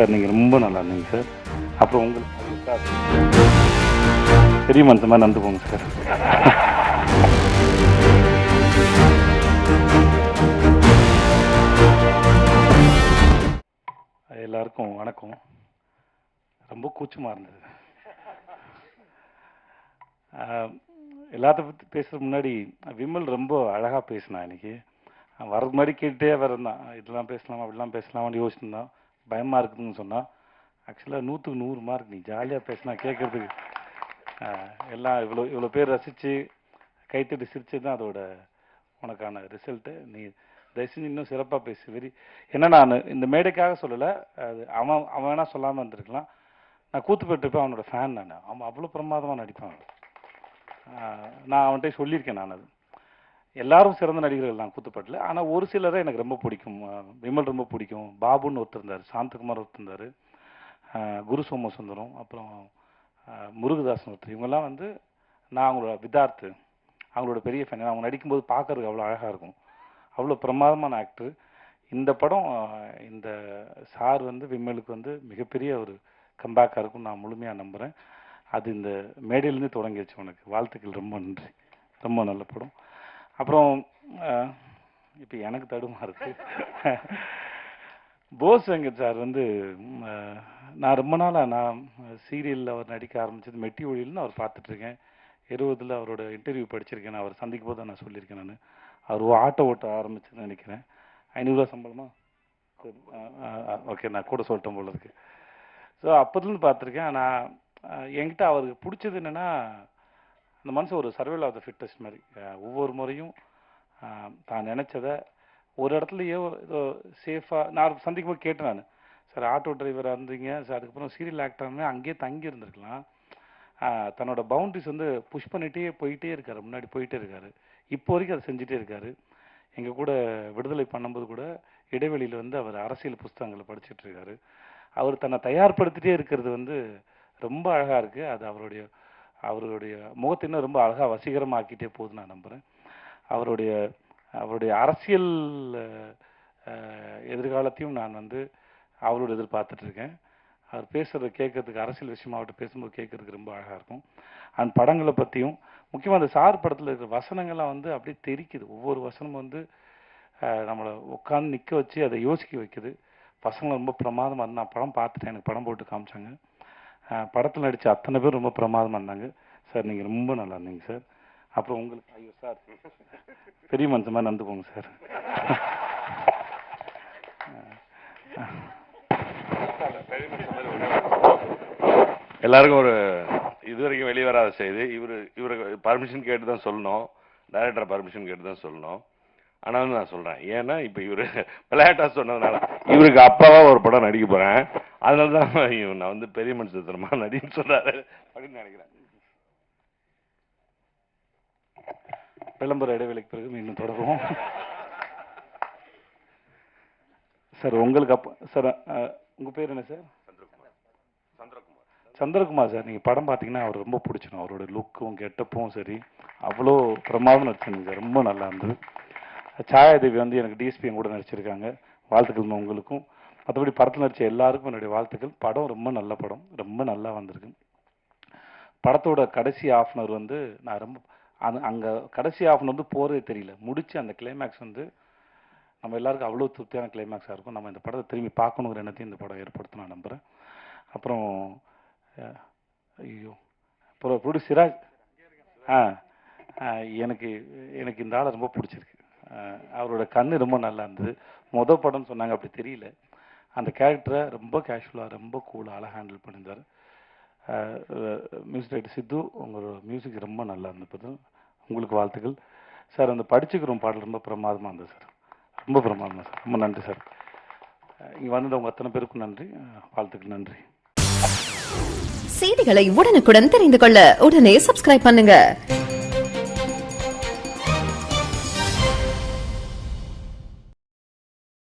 Sir நீங்கள் ரொம்ப நல்லா இருந்தீங்க சார். அப்புறம் உங்களுக்கு சார் பெரிய மனுஷன் மாதிரி நடந்துக்கோங்க சார். எல்லாருக்கும் வணக்கம். ரொம்ப கூச்சமாக இருந்தது. எல்லாத்த பற்றி பேசுகிறதுக்கு முன்னாடி விமல் ரொம்ப அழகாக பேசினான். இன்னைக்கு வரது மாதிரி கேட்டுட்டே வரந்தான். இதெல்லாம் பேசலாமா அப்படிலாம் பேசலாமான்னு யோசிச்சுருந்தான். பயமாக இருக்குதுன்னு சொன்னான். ஆக்சுவலாக 100க்கு 100 மார்க். நீ ஜாலியாக பேசினா கேட்குறதுக்கு எல்லாம் இவ்வளோ பேர் ரசித்து கைத்தட்டி சிரிச்சது தான் அதோட உனக்கான ரிசல்ட்டு. நீ தயவுசெஞ்சு இன்னும் சிறப்பாக பேசு. ஏன்னா நான் இந்த மேடைக்காக சொல்லலை, அது அவன் வேணா சொல்லாமல் இருந்திருக்கலாம். நான் கூத்துப்பட்டுருப்பேன், அவனோட ஃபேன் நான். அவன் அவ்வளோ பிரமாதமாக நடிப்பான். நான் அவன்கிட்ட சொல்லியிருக்கேன். நான் அது எல்லாரும் சிறந்த நடிகர்கள் தான் கூத்துப்பட்டில். ஆனால் ஒரு சிலரை எனக்கு ரொம்ப பிடிக்கும். விமல் ரொம்ப பிடிக்கும். பாபுன்னு ஒருத்தர் இருந்தார், சாந்தகுமார் ஒருத்தர் இருந்தார், குரு சோமசுந்தரம், அப்புறம் முருகதாசன் ஒருத்தர். இவங்கெல்லாம் வந்து நான் அவங்களோட விதார்த்து, அவங்களோட பெரிய ஃபேன். அவங்க நடிக்கும்போது பார்க்கறதுக்கு அவ்வளோ அழகாக இருக்கும். அவ்வளோ பிரமாதமான ஆக்டர். இந்த படம் இந்த சார் வந்து விமலுக்கு வந்து மிகப்பெரிய ஒரு கம்பேக்காக இருக்கும்னு நான் முழுமையாக நம்புகிறேன். அது இந்த மேடையிலேருந்து தொடங்கிடுச்சு. உனக்கு வாழ்த்துக்கள். ரொம்ப நன்றி. ரொம்ப நல்ல படம். அப்புறம் இப்போ எனக்கு தடுமாறுது. போஸ் வெங்கட் சார் வந்து நான் ரொம்ப நாளாக நான் சீரியலில் அவர் நடிக்க ஆரம்பித்தது மெட்டி ஒளியில்னு அவர் பார்த்துட்ருக்கேன். 70 அவரோட இன்டர்வியூ படிச்சிருக்கேன். நான் அவர் சந்திக்கும் போது நான் சொல்லியிருக்கேன். நான் அவர் ஆட்டோ ஓட்ட ஆரம்பிச்சுன்னு நினைக்கிறேன். 500 ரூபா சம்பளமா? ஓகே, நான் கூட சொல்லிட்டேன் போல இருக்கு. ஸோ அப்போதுலேருந்து பார்த்துருக்கேன். நான் என்கிட்ட அவருக்கு பிடிச்சது என்னென்னா, அந்த மனுஷன் ஒரு சர்வைவல் ஆஃப் த ஃபிட்டஸ்ட் மாதிரி. ஒவ்வொரு முறையும் தான் நினச்சதை ஒரு இடத்துலையோ ஏதோ சேஃபாக நான் சந்திக்கும் போது கேட்டேன். நான் சார் ஆட்டோ டிரைவராக இருந்தீங்க சார், அதுக்கப்புறம் சீரியல் ஆக்டர்னு அங்கேயே தங்கி இருந்திருக்கலாம். தன்னோட பவுண்ட்ரிஸ் வந்து புஷ் பண்ணிகிட்டே போயிட்டே இருக்காரு, முன்னாடி போயிட்டே இருக்காரு. இப்போ வரைக்கும் அதை செஞ்சுட்டே இருக்காரு. எங்கள் கூட விடுதலை பண்ணும்போது கூட இடைவெளியில் வந்து அவர் அரசியல் புஸ்தகங்களை படிச்சுட்டு இருக்காரு. அவர் தன்னை தயார்படுத்திட்டே இருக்கிறது வந்து ரொம்ப அழகாக இருக்குது. அது அவருடைய முகத்தை இன்னும் ரொம்ப அழகாக வசீகரமாக்கிட்டே போகுது நான் நம்புகிறேன். அவருடைய அரசியல் எதிர்காலத்தையும் நான் வந்து அவரோட எதிர்பார்த்துட்ருக்கேன். அவர் பேசுகிறத கேட்கறதுக்கு, அரசியல் விஷயமா அவர்கிட்ட பேசும்போது கேட்கறதுக்கு ரொம்ப அழகாக இருக்கும். அந்த படங்களை பற்றியும் முக்கியமாக அந்த சார் படத்தில் இருக்கிற வசனங்கள்லாம் வந்து அப்படியே தெரிக்குது. ஒவ்வொரு வசனமும் வந்து நம்மளை உட்காந்து நிற்க வச்சு அதை யோசிக்க வைக்குது. பசங்களை ரொம்ப பிரமாதமாக இருந்தால் நான் படம் பார்த்துட்டேன். எனக்கு படம் போட்டு காமிச்சாங்க. படத்தில் நடித்த அத்தனை பேர் ரொம்ப பிரமாதமாக இருந்தாங்க. சார் நீங்கள் ரொம்ப நல்லா இருந்தீங்க சார். அப்புறம் உங்களுக்கு ஐயோ சார் பெரிய மனுஷன் மாதிரி நடந்துக்கோங்க சார். எல்லாருக்கும் ஒரு இதுவரைக்கும் வெளியே வராத செய்தி. இவருக்கு பர்மிஷன் கேட்டு தான் சொல்லணும், டைரக்டர் பர்மிஷன் கேட்டு தான் சொல்லணும். ஆனாலும் நான் சொல்கிறேன், ஏன்னா இப்போ இவர் விளையாட்டா சொன்னதுனால இவருக்கு அப்பாவாக ஒரு படம் நடிக்க போகிறேன். அதனால தான் நான் வந்து பெரிய மனுஷத்தனமா நடின்னு சொல்கிறாரு அப்படின்னு நினைக்கிறேன். விளம்பர இடைவெளிக்கு பிறகு மீண்டும் தொடருவோம். சார் உங்களுக்கு அப்பா சார், உங்கள் பேர் என்ன சார்? சந்திரகுமார் சார். நீங்கள் படம் பார்த்தீங்கன்னா அவர் ரொம்ப பிடிச்சிடும். அவரோட லுக்கும் கெட்டப்பும் சரி அவ்வளோ பிரமாதம் நடிச்சிருந்தீங்க சார். ரொம்ப நல்லா இருந்தது. சாயாதேவி வந்து எனக்கு டிஎஸ்பியும் கூட நடிச்சிருக்காங்க. வாழ்த்துக்கள் உங்களுக்கும். மற்றபடி படத்தில் நடித்த எல்லாருக்கும் என்னுடைய வாழ்த்துக்கள். படம் ரொம்ப நல்ல படம், ரொம்ப நல்லா வந்திருக்கு. படத்தோட கடைசி ஆஃப்னர் வந்து நான் ரொம்ப அங்கே கடைசி ஆஃப்னர் வந்து போகிறதே தெரியல. முடிச்சு அந்த கிளைமேக்ஸ் வந்து நம்ம எல்லாருக்கும் அவ்வளோ திருப்தியான கிளைமேக்ஸாக இருக்கும். நம்ம இந்த படத்தை திரும்பி பார்க்கணுங்கிற எண்ணத்தையும் இந்த படம் ஏற்படுத்த நான் நம்புகிறேன். அப்புறம் ஐயோ அப்புறம் ப்ரொடியூசர் சிராஜ். எனக்கு இந்த ஆளை ரொம்ப பிடிச்சிருக்கு. அவரோட கண்ணு ரொம்ப நல்லா இருந்தது. படம்னு சொன்னாங்க, அப்படி தெரியல. அந்த கேரக்டரை ரொம்ப கேஷுவலாக ரொம்ப கூலாக அழகாக ஹேண்டில் பண்ணியிருந்தார். மியூசிக் டைரக்டர் சித்து, உங்களோட மியூசிக் ரொம்ப நல்லா இருந்தது. உங்களுக்கு வாழ்த்துக்கள் சார். அந்த படிச்சுக்கிறோம் பாடல் ரொம்ப பிரமாதமாக இருந்தது சார். ரொம்ப பிரமாதமாக சார். ரொம்ப நன்றி சார். இங்கே வந்தது உங்கள் அத்தனை பேருக்கும் நன்றி. வாழ்த்துக்கள். நன்றி. செய்திகளை உடனுக்குடன் தெரிந்து கொள்ள உடனே சப்ஸ்கிரைப் பண்ணுங்க.